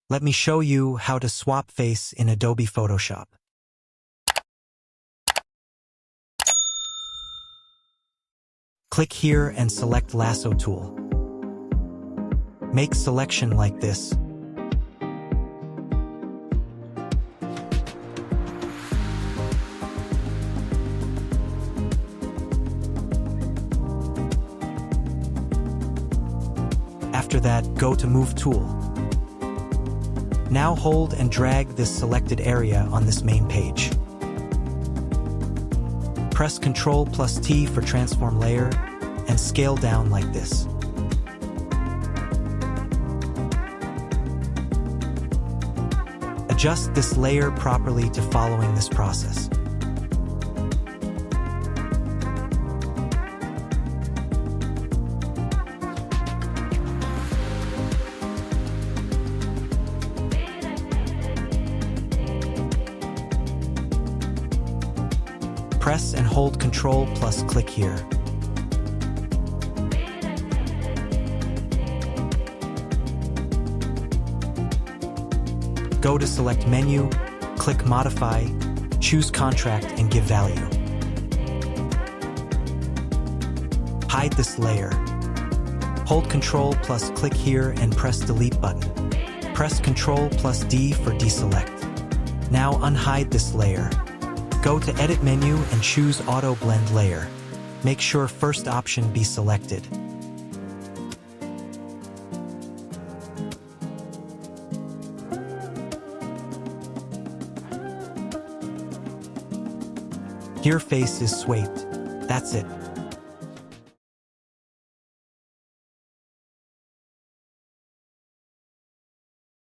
Let me show you how to swap face in Adobe Photoshop. Click here and select Lasso tool. Make selection like this. After that, go to Move tool. Now hold and drag this selected area on this main page. Press Ctrl plus T for transform layer and scale down like this. Adjust this layer properly to following this process. Press and hold Ctrl plus click here. Go to select menu, click modify, choose contract and give value. Hide this layer. Hold Ctrl plus click here and press delete button. Press Ctrl plus D for deselect. Now unhide this layer. Go to Edit menu and choose Auto Blend Layer. Make sure first option be selected. Here face is swiped. That's it.